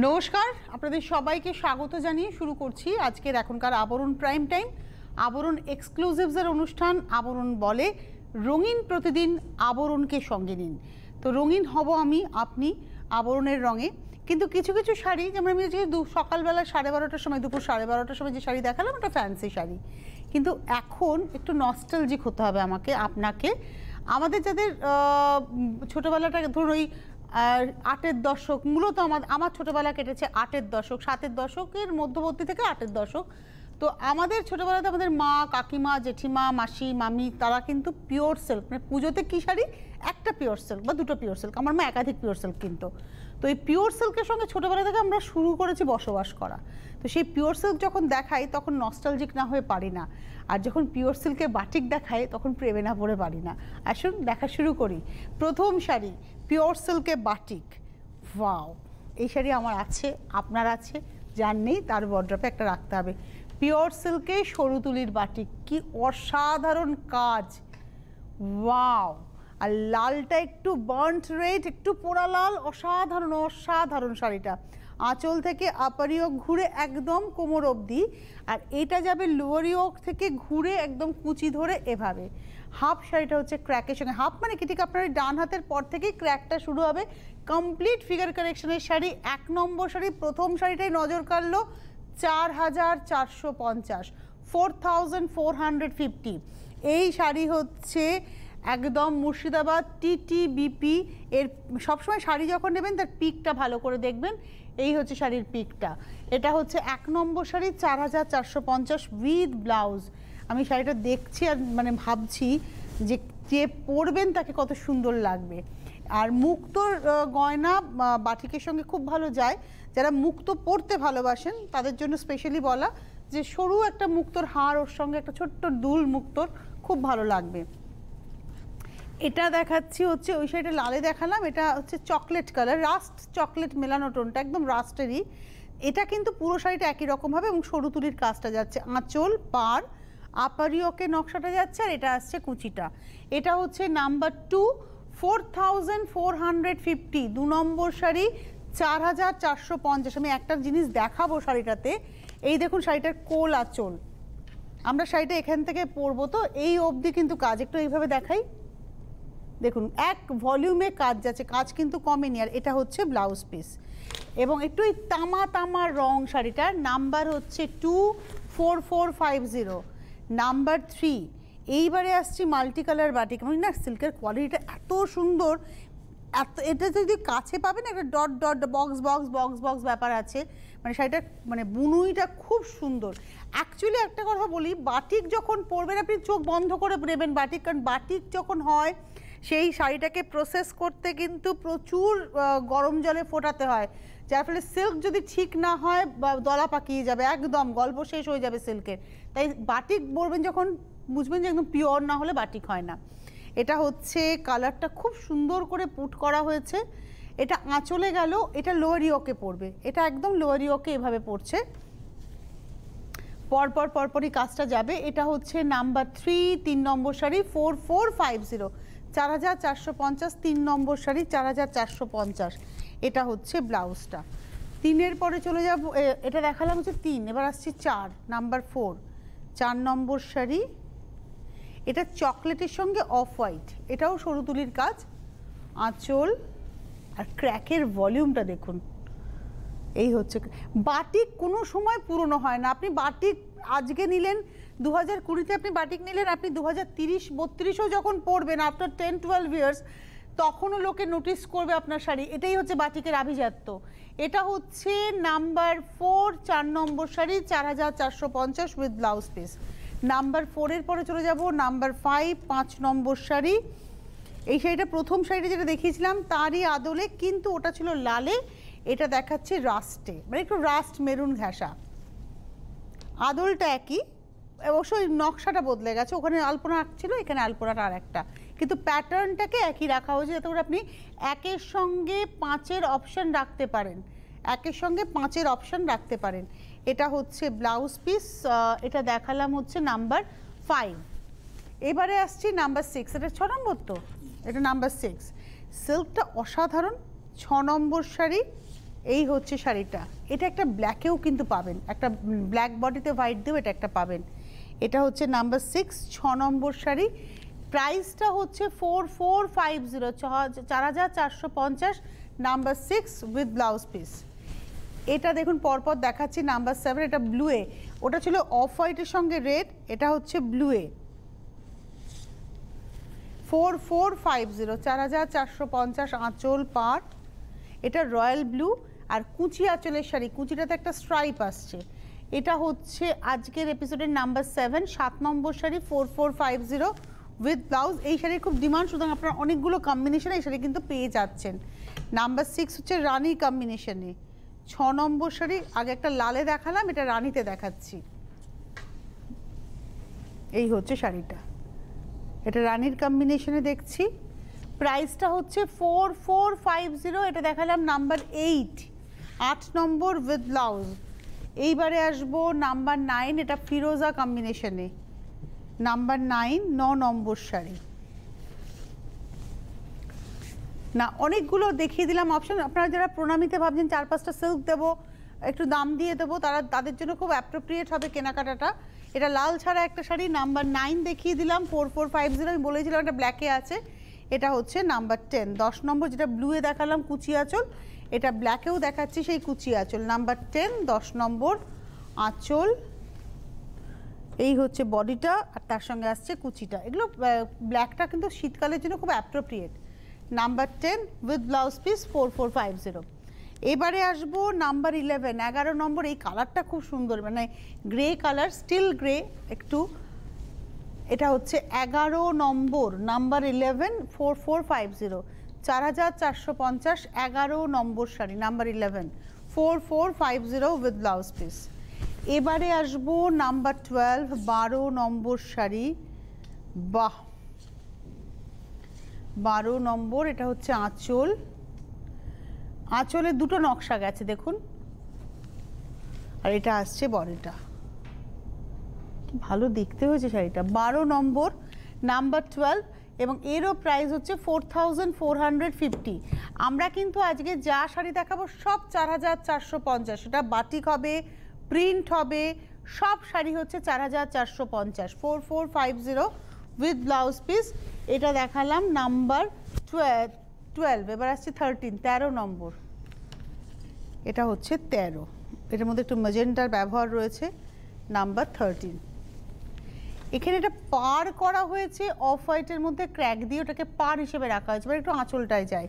নমস্কার, আপনাদের সবাইকে স্বাগত জানিয়ে শুরু করছি আজকের এখনকার আবরণ প্রাইম টাইম আবরণ এক্সক্লুসিভসের অনুষ্ঠান আবরণ বলে রঙিন প্রতিদিন আবরণকে সঙ্গে নিন। তো রঙিন হব আমি আপনি আবরণের রঙে, কিন্তু কিছু কিছু শাড়ি যেমন আমি যে সকালবেলা 12:30টার সময় দুপুর 12:30টার সময় যে শাড়ি দেখালাম ওটা ফ্যান্সি শাড়ি, কিন্তু এখন একটু নস্টালজিক হতে হবে আমাকে আপনাকে। আমাদের যাদের ছোটোবেলাটা ধরুন ওই 8-এর দশক, মূলত আমার ছোটোবেলা কেটেছে 8-এর দশক, 7-এর দশকের মধ্যবর্তী থেকে 8-এর দশক। তো আমাদের ছোটোবেলাতে আমাদের মা, কাকিমা, জেঠিমা, মাসি, মামি তারা কিন্তু পিওর সিল্ক, মানে পুজোতে কী শাড়ি, একটা পিওর সিল্ক বা দুটো পিওর সিল্ক, আমার মা একাধিক পিওর সিল্ক কিনতো। তো এই পিওর সিল্কের সঙ্গে ছোটোবেলা থেকে আমরা শুরু করেছি বসবাস করা। তো সেই পিওর সিল্ক যখন দেখাই তখন নস্টালজিক না হয়ে পারি না, আর যখন পিওর সিল্কে বাটিক দেখায় তখন প্রেমে না পড়ে পারি না। আসুন দেখা শুরু করি। প্রথম শাড়ি পিওর সিল্কে বাটিক। ওয়াও, এই শাড়ি আমার আছে, আপনার আছে, যার নেই তার ওয়ার্ড্রপে একটা রাখতে হবে। পিওর সিল্কে সরু তুলির বাটিক, কি অসাধারণ কাজ। ওয়াও, আর লালটা একটু বার্ন্ট রেড, একটু পোড়া লাল, অসাধারণ অসাধারণ শাড়িটা। আঁচল থেকে আপার ইয়োক ঘুরে একদম কোমর অবধি, আর এটা যাবে লোয়ার ইয়োক থেকে ঘুরে একদম কুচি ধরে এভাবে। হাফ শাড়িটা হচ্ছে ক্র্যাকের সঙ্গে, হাফ মানে কি ঠিক আপনার ডান হাতের পর থেকেই ক্র্যাকটা শুরু হবে। কমপ্লিট ফিগার কারেকশনের শাড়ি, 1 নম্বর শাড়ি। প্রথম শাড়িটাই নজর কাড়লো 4450, 4450। এই শাড়ি হচ্ছে একদম মুর্শিদাবাদ TTBP এর। সবসময় শাড়ি যখন নেবেন তার পিকটা ভালো করে দেখবেন, এই হচ্ছে শাড়ির পিকটা। এটা হচ্ছে 1 নম্বর শাড়ি, 4450 উইথ ব্লাউজ। আমি শাড়িটা দেখছি আর মানে ভাবছি যে যে পরবেন তাকে কত সুন্দর লাগবে। আর মুক্তোর গয়না বাটিকের সঙ্গে খুব ভালো যায়। যারা মুক্তো পরতে ভালোবাসেন তাদের জন্য স্পেশালি বলা যে সরু একটা মুক্তোর হার, ওর সঙ্গে একটা ছোট্ট দুল মুক্তোর, খুব ভালো লাগবে। এটা দেখাচ্ছি হচ্ছে ওই শাড়িটা লালে দেখালাম, এটা হচ্ছে চকলেট কালার, রাস্ট চকলেট মেলানো টোনটা, একদম রাস্টেরই। এটা কিন্তু পুরো শাড়িটা একই রকম হবে এবং সরু তুলির কাজটা যাচ্ছে, আঁচল পার আপার ইয়োকে নকশাটা যাচ্ছে, আর এটা আসছে কুচিটা। এটা হচ্ছে নাম্বার 2, 4450, 2 নম্বর শাড়ি, 4450। আমি একটা জিনিস দেখাবো শাড়িটাতে, এই দেখুন শাড়িটার কোল আঁচল। আমরা শাড়িটা এখান থেকে পরবো তো এই অবধি কিন্তু কাজ, একটু এইভাবে দেখাই, দেখুন এক ভলিউমে কাজ যাচ্ছে, কাজ কিন্তু কমেনি। আর এটা হচ্ছে ব্লাউজ পিস এবং একটু এই তামা তামা রং শাড়িটার। নাম্বার হচ্ছে 24450, নাম্বার 3। এইবারে আসছি মাল্টি কালার বাটিক। আমি না সিল্কের কোয়ালিটিটা এত সুন্দর, এত, এটা যদি কাছে পাবেন একটা dot dot box box box box ব্যাপার আছে, মানে শাড়িটা মানে বুনুইটা খুব সুন্দর। অ্যাকচুয়ালি একটা কথা বলি, বাটিক যখন পরবেন আপনি চোখ বন্ধ করে নেবেন বাটিক, কারণ বাটিক যখন হয় সেই শাড়িটাকে প্রসেস করতে কিন্তু প্রচুর গরম জলে ফোটাতে হয়, যার ফলে সিল্ক যদি ঠিক না হয় বা দলা পাকিয়ে যাবে, একদম গল্প শেষ হয়ে যাবে সিল্কের। তাই বাটিক পরবেন যখন বুঝবেন যে একদম পিওর না হলে বাটিক হয় না। এটা হচ্ছে কালারটা খুব সুন্দর করে পুট করা হয়েছে। এটা আঁচলে গেল, এটা লোয়ার ইয়োকে পড়বে, এটা একদম লোয়ার ইয়োকে এভাবে পড়ছে, পরপর পরপরই কাজটা যাবে। এটা হচ্ছে নাম্বার 3, 3 নম্বর শাড়ি, 4450, 4450, 3 নম্বর শাড়ি, 4450। এটা হচ্ছে ব্লাউজটা। 3-এর পরে চলে যাব, এটা দেখালাম হচ্ছে 3, এবার আসছি 4, নাম্বার 4, 4 নম্বর শাড়ি। এটা চকলেটের সঙ্গে অফ হোয়াইট, এটাও সরু তুলির কাজ, আঁচল আর ক্র্যাকের ভলিউমটা দেখুন। এই হচ্ছে বাটিক, কোনো সময় পুরনো হয় না। আপনি বাটিক আজকে নিলেন, 2020-তে আপনি বাটিক নিলেন, আপনি 2030-32-ও যখন পরবেন আফটার 10-12 ইয়ার্স, তখনও লোকে নোটিস করবে আপনার শাড়ি। এটাই হচ্ছে বাটিকের আভিজাত্য। এটা হচ্ছে নাম্বার 4, 4 নম্বর শাড়ি, 4450 উইথ ব্লাউজ পিস। নাম্বার 4-এর পরে চলে যাব নাম্বার 5, 5 নম্বর শাড়ি। এই শাড়িটা প্রথম শাড়িটা যেটা দেখিয়েছিলাম তারই আদলে, কিন্তু ওটা ছিল লালে, এটা দেখাচ্ছে রাস্টে, মানে একটু রাস্ট মেরুন ঘেঁষা। আদলটা একই, অবশ্যই নকশাটা বদলে গেছে, ওখানে আলপনা ছিল, এখানে আলপনাটা আর একটা, কিন্তু প্যাটার্নটাকে একই রাখা হয়েছে যাতে করে আপনি 1-এর সঙ্গে 5-এর অপশান রাখতে পারেন, 1-এর সঙ্গে 5-এর অপশান রাখতে পারেন। এটা হচ্ছে ব্লাউজ পিস, এটা দেখালাম হচ্ছে নাম্বার 5। এবারে আসছি নাম্বার 6, এটা 6 নম্বর তো, এটা নাম্বার 6। সিল্কটা অসাধারণ, 6 নম্বর শাড়ি, এই হচ্ছে শাড়িটা, এটা একটা ব্ল্যাকেও কিন্তু পাবেন, একটা ব্ল্যাক বডিতে হোয়াইট দিয়েও এটা একটা পাবেন। এটা হচ্ছে নাম্বার 6, 6 নম্বর শাড়ি। প্রাইসটা হচ্ছে 4450, 4450, নাম্বার 6 উইথ ব্লাউজ পিস। এটা দেখুন পরপর দেখাচ্ছি, নাম্বার 7, এটা ব্লুয়ে, ওটা ছিল অফ হোয়াইটের সঙ্গে রেড, এটা হচ্ছে ব্লুয়ে। 4450, 4450 আঁচল পাড়, এটা রয়্যাল ব্লু আর কুচি আঁচলের শাড়ি, কুচিটাতে একটা স্ট্রাইপ আসছে। এটা হচ্ছে আজকের এপিসোডের নাম্বার 7, 7 নম্বর শাড়ি, 4450 উইথ ব্লাউজ। এই শাড়ির খুব ডিমান্ড, সুতরাং আপনারা অনেকগুলো কম্বিনেশনে এই শাড়ি কিন্তু পেয়ে যাচ্ছেন। নাম্বার 6 হচ্ছে রানি কম্বিনেশনে, 6 নম্বর শাড়ি। আগে একটা লালে দেখালাম, এটা রানিতে দেখাচ্ছি। এই হচ্ছে শাড়িটা, এটা রানির কম্বিনেশনে দেখছি। প্রাইসটা হচ্ছে 4450, এটা দেখালাম নাম্বার 8, 8 নম্বর উইথ ব্লাউজ। এইবারে আসবো নাম্বার 9, এটা ফিরোজা কম্বিনেশনে, নাম্বার 9, 9 নম্বর শাড়ি। না অনেকগুলো দেখিয়ে দিলাম অপশন, আপনারা যারা প্রণামীতে ভাবছেন 4-5টা সিল্ক দেবো, একটু দাম দিয়ে দেবো, তাদের জন্য খুব অ্যাপ্রোপ্রিয়েট হবে কেনাকাটাটা। এটা লাল ছাড়া একটা শাড়ি, নাম্বার 9 দেখিয়ে দিলাম, 4450। আমি বলেছিলাম এটা ব্ল্যাকে আছে, এটা হচ্ছে নাম্বার 10, 10 নম্বর। যেটা ব্লুয়ে দেখালাম কুচি আঁচল, এটা ব্ল্যাকেও দেখাচ্ছি সেই কুচি আঁচল, নাম্বার 10, 10 নম্বর আঁচল। এই হচ্ছে বডিটা আর তার সঙ্গে আসছে কুচিটা। এগুলো ব্ল্যাকটা কিন্তু শীতকালের জন্য খুব appropriate. Number 10 with blouse piece, 4450। এবারে আসবো নাম্বার 11, 11 নম্বর। এই কালারটা খুব সুন্দর, মানে গ্রে কালার, স্টিল গ্রে একটু। এটা হচ্ছে 11 নম্বর, নাম্বার 11, 4450, 4450, 11 নম্বর শাড়ি, নাম্বার 11, 4450 উইথ ব্লাউজ পিস। এবারে আসবো নাম্বার 12, 12 নম্বর শাড়ি। বাহ, 12 নম্বর। এটা হচ্ছে আঁচল, আঁচলে দুটো নকশা গেছে দেখুন, আর এটা আসছে বডিটা। কি ভালো দেখতে হয়েছে শাড়িটা। 12 নম্বর, নাম্বার 12, এবং এরও প্রাইস হচ্ছে 4450। আমরা কিন্তু আজকে যা শাড়ি দেখাবো সব 4450, সেটা বাটিক হবে, প্রিন্ট হবে, সব শাড়ি হচ্ছে 4450, 4450 উইথ ব্লাউজ পিস। এটা দেখালাম নাম্বার 12। এবার আসছে 13, 13 নম্বর। এটা হচ্ছে 13, এটার মধ্যে একটু ম্যাজেন্টার ব্যবহার রয়েছে, নাম্বার 13। এখানে এটা পার করা হয়েছে অফ হোয়াইটের মধ্যে ক্র্যাক দিয়ে, ওটাকে পার হিসেবে রাখা হয়েছে, এবার একটু আঁচলটায় যায়।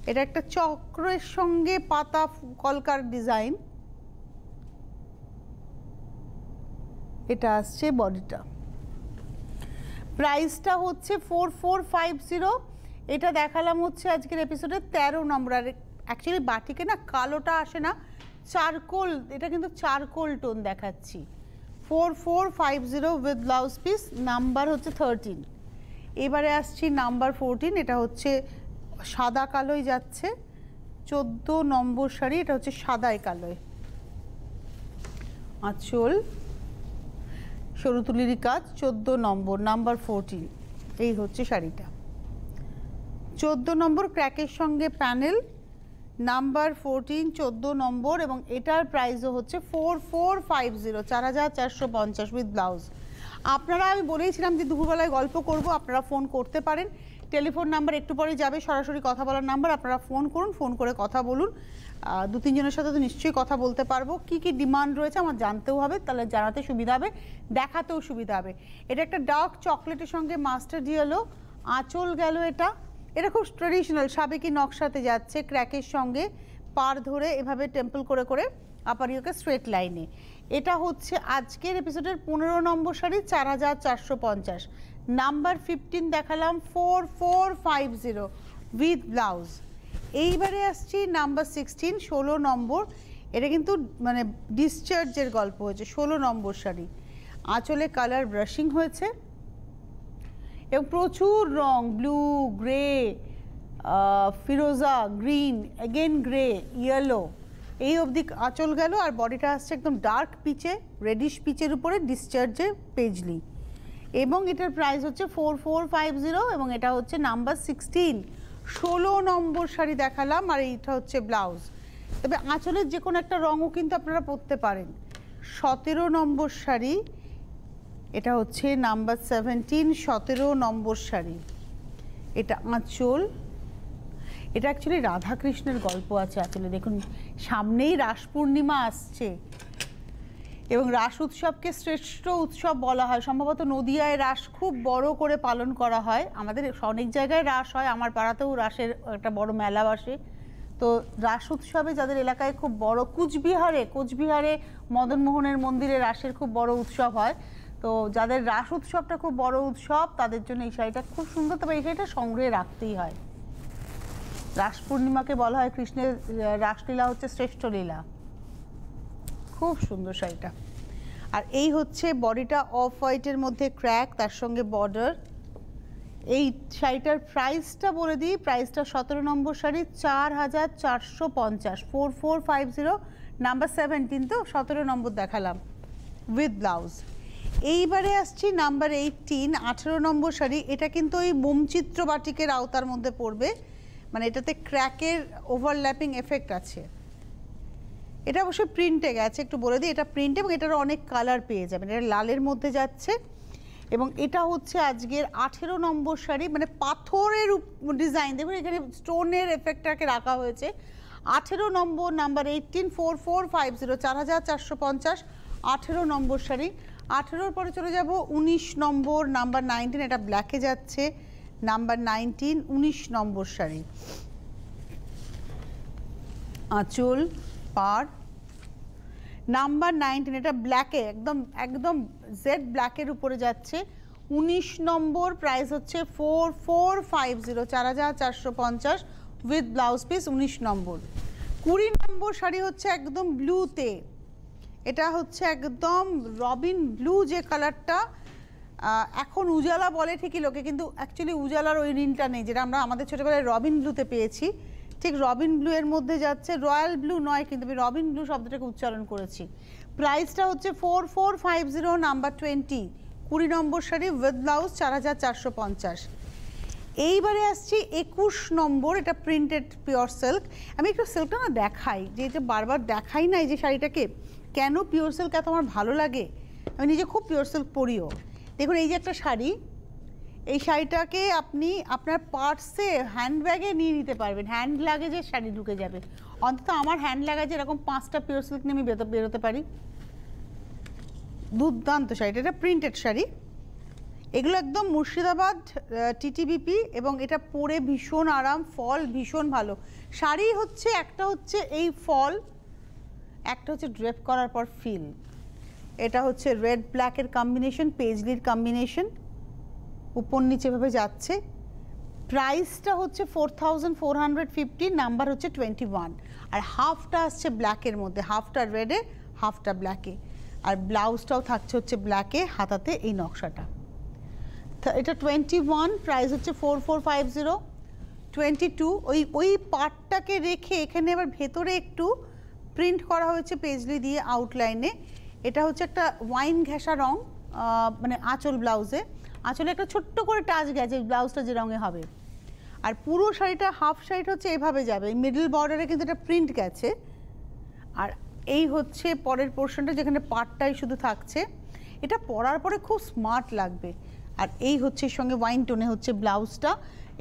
এটা একটা চক্রের সঙ্গে পাতা কলকার ডিজাইন। এটা আসছে বডিটা। প্রাইসটা হচ্ছে 4450। এটা দেখালাম হচ্ছে আজকের এপিসোডে 13 নম্বর। আর অ্যাকচুয়ালি বাটিকে না কালোটা আসে না, চারকোল, এটা কিন্তু চারকোল টোন দেখাচ্ছি। 4450 উইথ ব্লাউজ পিস, নাম্বার হচ্ছে 13। এবারে আসছি নাম্বার 14, এটা হচ্ছে সাদা কালোই যাচ্ছে, 14 নম্বর শাড়ি। এটা হচ্ছে সাদায় কালোয়, আঁচল সরু তুলির কাজ, 14 নম্বর, নাম্বার 14। এই হচ্ছে শাড়িটা, 14 নম্বর, ক্র্যাকের সঙ্গে প্যানেল, নাম্বার 14, 14 নম্বর। এবং এটার প্রাইসও হচ্ছে 4450, 4450 উইথ ব্লাউজ। আপনারা, আমি বলেইছিলাম যে দুপুরবেলায় গল্প করব, আপনারা ফোন করতে পারেন। টেলিফোন নাম্বার একটু পরে যাবে, সরাসরি কথা বলার নাম্বার, আপনারা ফোন করুন, ফোন করে কথা বলুন। 2-3 জনের সাথে তো নিশ্চয়ই কথা বলতে পারবো। কি কি ডিমান্ড রয়েছে আমার জানতেও হবে, তাহলে জানাতে সুবিধা হবে, দেখাতেও সুবিধা হবে। এটা একটা ডার্ক চকলেটের সঙ্গে মাস্টার্ড ইয়েলো, আঁচল গেল। এটা খুব ট্রেডিশনাল সাবেকি নকশাতে যাচ্ছে, ক্র্যাকের সঙ্গে পার ধরে এভাবে টেম্পল করে করে আপার ইয়োকে স্ট্রেট লাইনে। এটা হচ্ছে আজকের এপিসোডের 15 নম্বর শাড়ি, 4450, নাম্বার 15 দেখালাম, 4450 উইথ ব্লাউজ। এইবারে আসছি নাম্বার 16, 16 নম্বর। এটা কিন্তু মানে ডিসচার্জের গল্প হয়েছে, 16 নম্বর শাড়ি। আঁচলে কালার ব্রাশিং হয়েছে এবং প্রচুর রং, ব্লু, গ্রে, ফিরোজা, গ্রিন, এগেন গ্রে, ইয়েলো, এই অবধি আঁচল গেল। আর বডিটা আসছে একদম ডার্ক পিচে, রেডিশ পিচের উপরে ডিসচার্জের পেজলি। এবং এটার প্রাইস হচ্ছে 4450, এবং এটা হচ্ছে নাম্বার 16, 16 নম্বর শাড়ি দেখালাম। আর এইটা হচ্ছে ব্লাউজ, তবে আঁচলের যে কোনো একটা রঙও কিন্তু আপনারা পরতে পারেন। 17 নম্বর শাড়ি, এটা হচ্ছে নাম্বার 17, 17 নম্বর শাড়ি। এটা আঁচল, এটা অ্যাকচুয়ালি রাধাকৃষ্ণের গল্প আছে আঁচলে। দেখুন সামনেই রাস পূর্ণিমা আসছে এবং রাস উৎসবকে শ্রেষ্ঠ উৎসব বলা হয়। সম্ভবত নদিয়ায় রাস খুব বড় করে পালন করা হয়, আমাদের অনেক জায়গায় রাস হয়, আমার পাড়াতেও রাসের একটা বড় মেলা বসে। তো রাস উৎসবে যাদের এলাকায় খুব বড়, কোচবিহারে মদনমোহনের মন্দিরে রাসের খুব বড় উৎসব হয়। তো যাদের রাস উৎসবটা খুব বড় উৎসব তাদের জন্য এই শাড়িটা খুব সুন্দর, তবে এই শাড়িটা সংগ্রহে রাখতেই হয়। রাস পূর্ণিমাকে বলা হয় কৃষ্ণের রাসলীলা হচ্ছে শ্রেষ্ঠ লীলা। খুব সুন্দর শাড়িটা। আর এই হচ্ছে বডিটা অফ হোয়াইটের মধ্যে ক্র্যাক, তার সঙ্গে বর্ডার। এই শাড়িটার প্রাইসটা বলে দিই, প্রাইসটা 17 নম্বর শাড়ি 4450, 4450, নাম্বার 17 তো 17 নম্বর দেখালাম উইথ ব্লাউজ। এইবারে আসছি নাম্বার 18, 18 নম্বর শাড়ি। এটা কিন্তু ওই মোমচিত্র বাটিকের আওতার মধ্যে পড়বে, মানে এটাতে ক্র্যাকের ওভারল্যাপিং এফেক্ট আছে। এটা অবশ্যই প্রিন্টে গেছে, একটু বলে দিই এটা প্রিন্ট, এবং এটারও অনেক কালার পেয়ে যাবেন। এটা লালের মধ্যে যাচ্ছে এবং এটা হচ্ছে আজকের 18 নম্বর শাড়ি, মানে পাথরের ডিজাইন। দেখুন এখানে স্টোনের এফেক্টটাকে রাখা হয়েছে। 18 নম্বর, নাম্বার 18, 4450, 4450, 18 নম্বর শাড়ি। 18-র পরে চলে যাব 19 নম্বর, নাম্বার 19, এটা ব্ল্যাকে যাচ্ছে, নাম্বার 19, 19 নম্বর শাড়ি। আঁচল, পাড়, নাম্বার 19, এটা ব্ল্যাকে একদম একদম জেড ব্ল্যাকের উপরে যাচ্ছে। 19 নম্বর, প্রাইস হচ্ছে 4450, 4450 উইথ ব্লাউজ পিস, 19 নম্বর। 20 নম্বর শাড়ি হচ্ছে একদম ব্লুতে, এটা হচ্ছে একদম রবিন ব্লু যে কালারটা, এখন উজালা বলে ঠিকই লোকে, কিন্তু অ্যাকচুয়ালি উজালার ওই রিনটা নেই যেটা আমরা আমাদের ছোটোবেলায় রবিন ব্লুতে পেয়েছি। ঠিক রবিন ব্লু এর মধ্যে যাচ্ছে, রয়্যাল ব্লু নয় কিন্তু আমি রবিন ব্লু শব্দটাকে উচ্চারণ করেছি। প্রাইসটা হচ্ছে 4450, number 20, 20 number sari with blouse, 4450। এইবারে আসছি 21 নম্বর, এটা প্রিন্টেড পিওর সিল্ক। আমি একটু সিল্কটা না দেখাই, যে এটা বারবার দেখাই না এই যে শাড়িটাকে, কেন পিওর সিল্ক এত আমার ভালো লাগে, আমি নিজে খুব পিওর সিল্ক পরিও। দেখুন এই যে একটা শাড়ি, এই শাড়িটাকে আপনি আপনার পার্সে হ্যান্ডব্যাগে নিয়ে নিতে পারবেন, হ্যান্ড লাগেজের শাড়ি ঢুকে যাবে। অন্তত আমার হ্যান্ড লাগেজে এরকম 5টা পিওর সিল্ক নিয়ে আমি বেরোতে পারি। দুর্দান্ত শাড়িটা, এটা প্রিন্টেড শাড়ি। এগুলো একদম মুর্শিদাবাদ টিটিবিপি, এবং এটা পরে ভীষণ আরাম, ফল ভীষণ ভালো। শাড়ি হচ্ছে একটা হচ্ছে এই ফল, একটা হচ্ছে ড্রেপ করার পর ফিল। এটা হচ্ছে রেড ব্ল্যাকের কম্বিনেশন, পেজলির কম্বিনেশন, উপর নিচে ভাবে যাচ্ছে। প্রাইসটা হচ্ছে 4450, নাম্বার হচ্ছে 21, আর হাফটা আসছে ব্ল্যাকের মধ্যে, হাফটা রেডে হাফটা ব্ল্যাকে, আর ব্লাউজটাও থাকছে হচ্ছে ব্ল্যাকে, হাতাতে এই নকশাটা। এটা 21, প্রাইস হচ্ছে 4450। 22, ওই পার্টটাকে রেখে এখানে আবার ভেতরে একটু প্রিন্ট করা হয়েছে পেজলি দিয়ে আউটলাইনে। এটা হচ্ছে একটা ওয়াইন ঘেঁষা রং, মানে আঁচল ব্লাউজে, আঁচলে একটা ছোট্ট করে টাচ গেছে ব্লাউজটা যে রঙে হবে। আর পুরো শাড়িটা হাফ শাড়িটা হচ্ছে এভাবে যাবে, মিডল বর্ডারে কিন্তু এটা প্রিন্ট গেছে। আর এই হচ্ছে পরের পোর্শনটা যেখানে পাটটাই শুধু থাকছে, এটা পরার পরে খুব স্মার্ট লাগবে। আর এই হচ্ছে সঙ্গে ওয়াইন টোনে হচ্ছে ব্লাউজটা।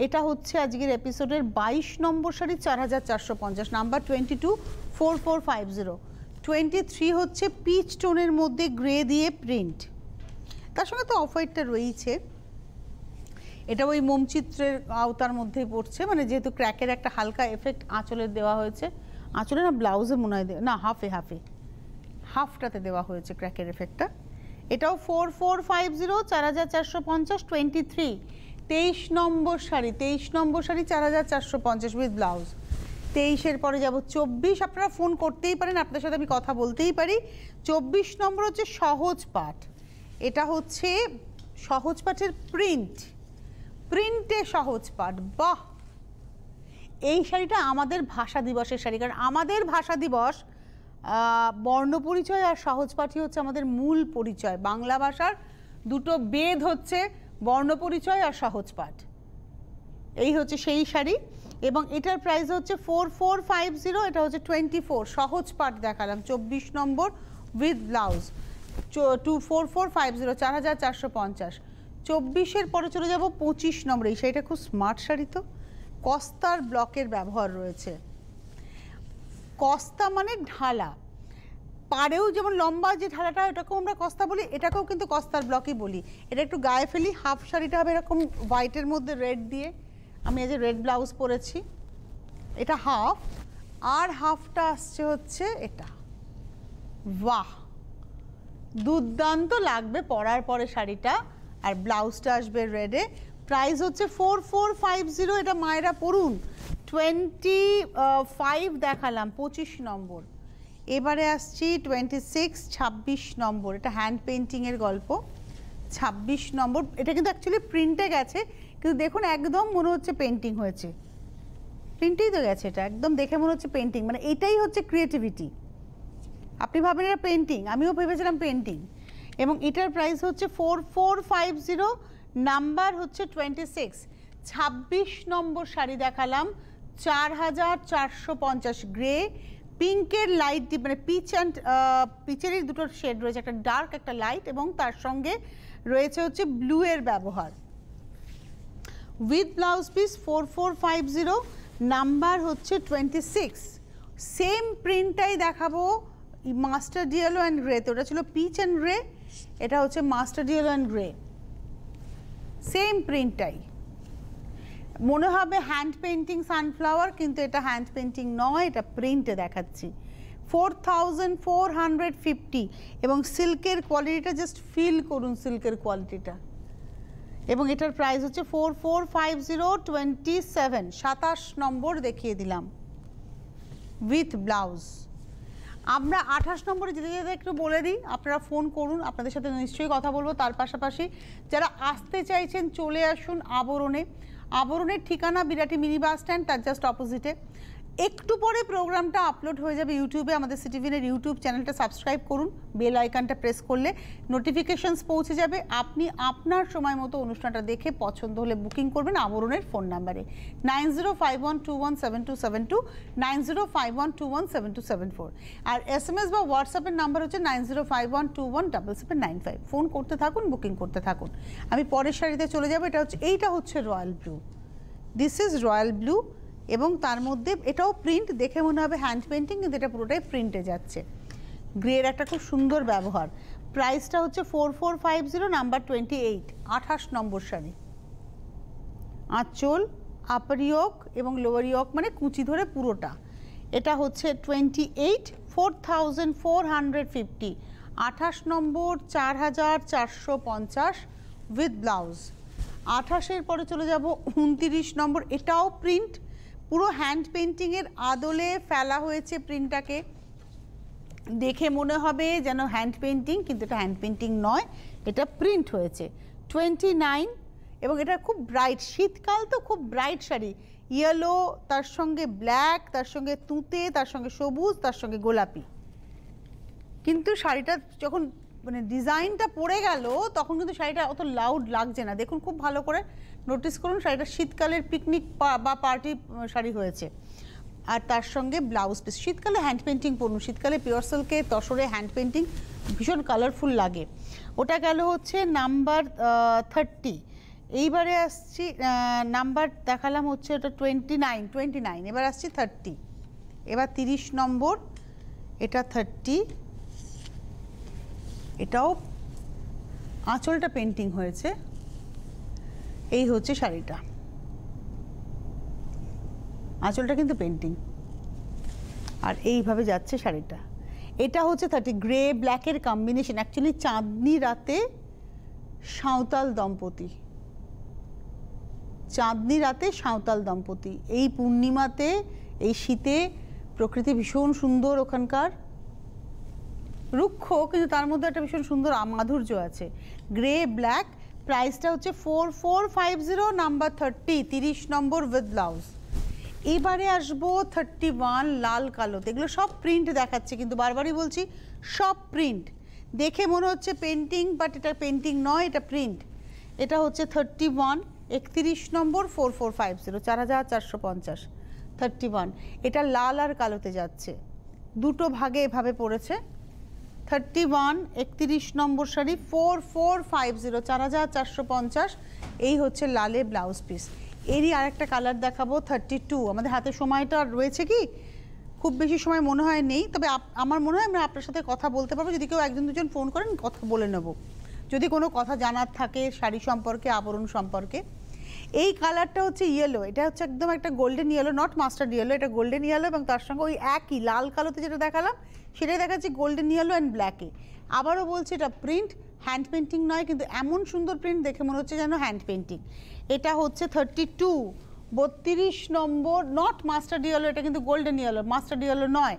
এটা হচ্ছে আজকের এপিসোডের 22 নম্বর শাড়ি, 4450, নাম্বার 22, 4450। 23 হচ্ছে পিচ টোনের মধ্যে গ্রে দিয়ে প্রিন্ট, তার সঙ্গে তো অফ হোয়াইটটা রয়েছে। এটা ওই মোমচিত্রের আওতার মধ্যেই পড়ছে, মানে যেহেতু ক্র্যাকের একটা হালকা এফেক্ট আঁচলের দেওয়া হয়েছে, আঁচলে না ব্লাউজে মনে হয় না, হাফটাতে দেওয়া হয়েছে ক্র্যাকের এফেক্টটা। এটাও 4450, 4450। 23, 23 নম্বর শাড়ি, 23 নম্বর শাড়ি 4450 উইথ ব্লাউজ। 23-এর পরে যাব 24, আপনারা ফোন করতেই পারেন, আপনাদের সাথে আমি কথা বলতেই পারি। 24 নম্বর হচ্ছে সহজ পাট, এটা হচ্ছে সহজ পাটের প্রিন্টে সহজ পাট। বাহ, এই শাড়িটা আমাদের ভাষা দিবসের শাড়ি, কারণ আমাদের ভাষা দিবস বর্ণপরিচয় আর সহজ পাঠই হচ্ছে আমাদের মূল পরিচয়। বাংলা ভাষার দুটো বেদ হচ্ছে বর্ণপরিচয় আর সহজ পাঠ। এই হচ্ছে সেই শাড়ি এবং এটার প্রাইস হচ্ছে 4450, এটা হচ্ছে 24, সহজ পাট দেখালাম 24 নম্বর উইথ ব্লাউজ 4450, 4450। 24-এর পরে চলে যাব 25 নম্বর। এই শাড়িটা খুব স্মার্ট শাড়ি, তো কস্তার ব্লকের ব্যবহার রয়েছে। কস্তা মানে ঢালা, পাড়েও যেমন লম্বা যে ঢালাটা ওটাকেও আমরা কস্তা বলি, এটাকেও কিন্তু কস্তার ব্লকই বলি। এটা একটু গায়ে ফেলি, হাফ শাড়িটা হবে এরকম হোয়াইটের মধ্যে রেড দিয়ে, আমি এই যে রেড ব্লাউজ পরেছি, এটা হাফ, আর হাফটা আসছে হচ্ছে এটা। বাহ, দুর্দান্ত লাগবে পরার পরে শাড়িটা। আর ব্লাউজটা আসবে রেডে। প্রাইস হচ্ছে 4450, এটা মায়েরা পড়ুন। 25 দেখালাম 25 নম্বর, এবারে আসছি 26, 26 নম্বর। এটা হ্যান্ড পেন্টিংয়ের গল্প, 26 নম্বর। এটা কিন্তু অ্যাকচুয়ালি প্রিন্টে গেছে, কিন্তু দেখুন একদম মনে হচ্ছে পেন্টিং হয়েছে, প্রিন্টেই তো গেছে, এটা একদম দেখে মনে হচ্ছে পেন্টিং। মানে এটাই হচ্ছে ক্রিয়েটিভিটি। আপনি ভাবেন এটা পেন্টিং, আমিও ভেবেছিলাম পেন্টিং। এবং এটার প্রাইস হচ্ছে 4450, নাম্বার হচ্ছে 26। 26 নম্বর শাড়ি দেখালাম 4450, গ্রে পিঙ্কের লাইট, মানে পিচ অ্যান্ড পিচেরই দুটো শেড রয়েছে, একটা ডার্ক একটা লাইট, এবং তার সঙ্গে রয়েছে হচ্ছে ব্লু এর ব্যবহার। উইথ ব্লাউজ পিস 4450, নাম্বার হচ্ছে 26। সেম প্রিন্টটাই দেখাবো মাস্টার্ড ইয়েলো অ্যান্ড গ্রেতে, ওটা ছিল পিচ অ্যান্ড গ্রে, এটা হচ্ছে mustard yellow and grey, same প্রিন্টটাই। মনে হবে হ্যান্ড পেন্টিং সানফ্লাওয়ার, কিন্তু এটা হ্যান্ড পেন্টিং নয়, এটা প্রিন্টে দেখাচ্ছি। 4450, এবং সিল্কের কোয়ালিটিটা জাস্ট ফিল করুন, সিল্কের কোয়ালিটিটা। এবং এটার প্রাইস হচ্ছে 4450, 27, 27 নম্বর দেখিয়ে দিলাম উইথ ব্লাউজ। আমরা 28 নম্বরে যেতে যেতে একটু বলে দিই, আপনারা ফোন করুন, আপনাদের সাথে নিশ্চয়ই কথা বলবো। তার পাশাপাশি যারা আসতে চাইছেন চলে আসুন আবরণে। আবরণের ঠিকানা বিরাটি মিনি বাস স্ট্যান্ড, তার জাস্ট অপোজিটে। একটু পরে প্রোগ্রামটা আপলোড হয়ে যাবে ইউটিউবে, আমাদের সিটিভিনের ইউটিউব চ্যানেলটা সাবস্ক্রাইব করুন, বেল আইকনটা প্রেস করলে নোটিফিকেশনস পৌঁছে যাবে। আপনি আপনার সময় মতো অনুষ্ঠানটা দেখে পছন্দ হলে বুকিং করবেন আবরণের ফোন নাম্বারে 9051217272, 9051217274। আর SMS বা হোয়াটসঅ্যাপের নাম্বার হচ্ছে 9051217795। ফোন করতে থাকুন, বুকিং করতে থাকুন। আমি পরের শাড়িতে চলে যাবো। এইটা হচ্ছে royal blue, this is royal blue, এবং তার মধ্যে এটাও প্রিন্ট, দেখে মনে হবে হ্যান্ড পেন্টিং, কিন্তু এটা পুরোটাই প্রিন্টে যাচ্ছে। গ্রের একটা খুব সুন্দর ব্যবহার। প্রাইসটা হচ্ছে 4450, নাম্বার 28, 28 নম্বর শাড়ি। আঁচল, আপার ইয়োক এবং লোয়ার ইয়োক মানে কুচি ধরে পুরোটা। এটা হচ্ছে 28, 4450, 28 নম্বর 4450 উইথ ব্লাউজ। 28-এর পরে চলে যাব 29 নম্বর, এটাও প্রিন্ট, পুরো হ্যান্ড পেন্টিংয়ের আদলে ফেলা হয়েছে প্রিন্টটাকে, দেখে মনে হবে যেন হ্যান্ড পেন্টিং, কিন্তু এটা হ্যান্ড পেন্টিং নয়, এটা প্রিন্ট হয়েছে। 29, এবং এটা খুব ব্রাইট, শীতকাল তো খুব ব্রাইট শাড়ি, ইয়েলো, তার সঙ্গে ব্ল্যাক, তার সঙ্গে তুঁতে, তার সঙ্গে সবুজ, তার সঙ্গে গোলাপি। কিন্তু শাড়িটা যখন মানে ডিজাইনটা পড়ে গেল তখন কিন্তু শাড়িটা অত লাউড লাগছে না। দেখুন খুব ভালো করে নোটিস করুন, শাড়িটা শীতকালের পিকনিক বা পার্টি শাড়ি হয়েছে। আর তার সঙ্গে ব্লাউজ পিস। শীতকালে হ্যান্ড পেন্টিং পরুন, শীতকালে পিওর সিল্কে তসরে হ্যান্ড পেন্টিং ভীষণ কালারফুল লাগে। ওটা গেল হচ্ছে নাম্বার 30। এইবারে আসছি, নাম্বার দেখালাম হচ্ছে ওটা 29, এবার আসছি 30। এবার 30 নম্বর, এটা 30, এটাও আঁচলটা পেন্টিং হয়েছে। এই হচ্ছে শাড়িটা, আঁচলটা কিন্তু পেন্টিং, আর এইভাবে যাচ্ছে শাড়িটা। এটা হচ্ছে 30, গ্রে ব্ল্যাকের কম্বিনেশন। অ্যাকচুয়ালি চাঁদনি রাতে সাঁওতাল দম্পতি, চাঁদনি রাতে সাঁওতাল দম্পতি, এই পূর্ণিমাতে, এই শীতে প্রকৃতি ভীষণ সুন্দর, ওখানকার রুক্ষ কিন্তু তার মধ্যে একটা ভীষণ সুন্দর মাধুর্য আছে। গ্রে ব্ল্যাক, প্রাইসটা হচ্ছে 4450, নাম্বার 30, 30 নম্বর উইথ ব্লাউজ। এবারে আসবো 31, লাল কালো। এগুলো সব প্রিন্ট দেখাচ্ছে, কিন্তু বারবারই বলছি সব প্রিন্ট। দেখে মনে হচ্ছে পেন্টিং, বাট এটা পেন্টিং নয়, এটা প্রিন্ট। এটা হচ্ছে 31, 31 নম্বর 4450, 4450, 31। এটা লাল আর কালোতে যাচ্ছে, দুটো ভাগে এভাবে পড়েছে। 31 31 নম্বর শাড়ি 4450, 4450। এই হচ্ছে লালে ব্লাউজ পিস। এরই আরেকটা কালার দেখাবো 32। আমাদের হাতে সময়টা রয়েছে কি খুব বেশি সময় মনে হয় নেই, তবে আমার মনে হয় আমরা আপনার সাথে কথা বলতে পারবো। যদি কেউ একজন দুজন ফোন করেন কথা বলে নেব, যদি কোনো কথা জানার থাকে শাড়ি সম্পর্কে, আবরণ সম্পর্কে। এই কালারটা হচ্ছে ইয়েলো, এটা হচ্ছে একদম একটা golden yellow, not mustard yellow, এটা গোল্ডেন ইয়েলো এবং তার সঙ্গে ওই একই লাল কালোতে যেটা দেখালাম সেটাই দেখাচ্ছি গোল্ডেন ইয়েলো অ্যান্ড ব্ল্যাকে। আবারও বলছি এটা প্রিন্ট, হ্যান্ড পেন্টিং নয়, কিন্তু এমন সুন্দর প্রিন্ট দেখে মনে হচ্ছে যেন হ্যান্ড পেন্টিং। এটা হচ্ছে 32 32 নম্বর, নট মাস্টার্ড ইয়েলো, এটা কিন্তু গোল্ডেন ইয়েলো, মাস্টার্ড ইয়েলো নয়।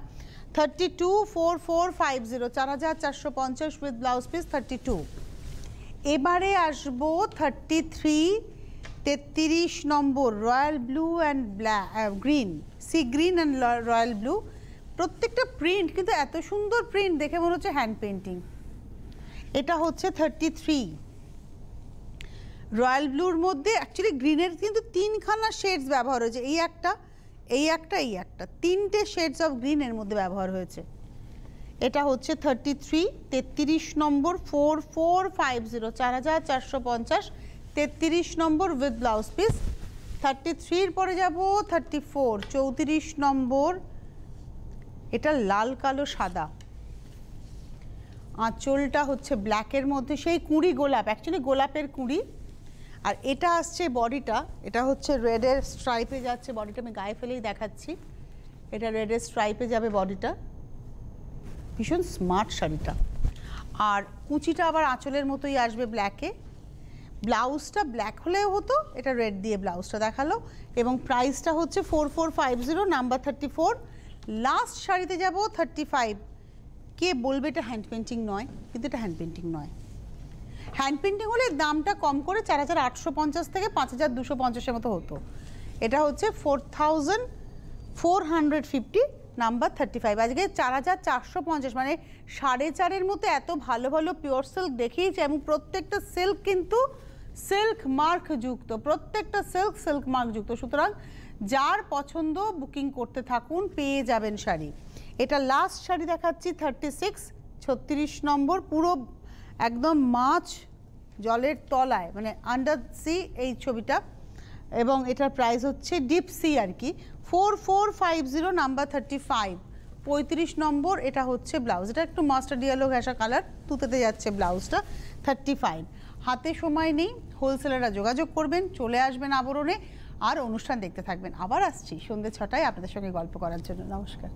32 4450, 4450 উইথ ব্লাউজ পিস 32। এবারে আসবো 33 33 নম্বর, royal blue and green, sea green and royal blue. প্রত্যেকটা প্রিন্ট কিন্তু এত সুন্দর প্রিন্ট দেখে মনে হচ্ছে হ্যান্ড পেন্টিং। এটা হচ্ছে 33। রয়্যাল ব্লুর মধ্যে অ্যাকচুয়ালি গ্রিনের কিন্তু তিনখানা শেডস ব্যবহার হয়েছে, এই একটা, এই একটা, এই একটা, তিনটে শেডস অফ গ্রিনের মধ্যে ব্যবহার হয়েছে। এটা হচ্ছে 33 33 নম্বর 4450, 4450, 33 নম্বর উইথ ব্লাউজ পিস। 33 পরে যাব 34 34 নম্বর, এটা লাল কালো সাদা, আঁচলটা হচ্ছে ব্ল্যাকের মধ্যে সেই কুঁড়ি গোলাপ, অ্যাকচুয়ালি গোলাপের কুঁড়ি। আর এটা আসছে বডিটা, এটা হচ্ছে রেডের স্ট্রাইপে যাচ্ছে বডিটা, আমি গায়ে ফেলেই দেখাচ্ছি। এটা রেডের স্ট্রাইপে যাবে বডিটা, ভীষণ স্মার্ট শাড়িটা। আর কুচিটা আবার আঁচলের মতোই আসবে ব্ল্যাকে। ব্লাউজটা ব্ল্যাক হলেও হতো, এটা রেড দিয়ে ব্লাউজটা দেখালো। এবং প্রাইসটা হচ্ছে 4450, নাম্বার 34। লাস্ট শাড়িতে যাব 35। কে বলবে এটা হ্যান্ড পেন্টিং নয়, কিন্তু এটা হ্যান্ড পেন্টিং নয়। হ্যান্ড পেন্টিং হলে দামটা কম করে 4850 থেকে 5250-এর মতো হতো। এটা হচ্ছে 4450, নাম্বার 35। আজকে 4450, মানে 4.5-এর মতো এত ভালো ভালো পিওর সিল্ক দেখিয়েছে, এবং প্রত্যেকটা সিল্ক কিন্তু সিল্ক মার্ক যুক্ত, প্রত্যেকটা সিল্ক মার্ক যুক্ত। সুতরাং যার পছন্দ বুকিং করতে থাকুন, পেয়ে যাবেন শাড়ি। এটা লাস্ট শাড়ি দেখাচ্ছি 36 36 নম্বর, পুরো একদম মাছ জলের তলায়, মানে আন্ডার সি এই ছবিটা, এবং এটার প্রাইস হচ্ছে ডিপ সি আর কি। 4450, নাম্বার 35, 35 নম্বর। এটা হচ্ছে ব্লাউজ, এটা একটু মাস্টার্ড ইয়েলো ঘেঁষা কালার, তুতেতে যাচ্ছে ব্লাউজটা। 35। হাতে সময় নেই, হোলসেলাররা যোগাযোগ করবেন, চলে আসবেন আবরণে, আর অনুষ্ঠান দেখতে থাকবেন। আবার আসছি সন্ধ্যে 6টায় আপনাদের সঙ্গে গল্প করার জন্য। নমস্কার।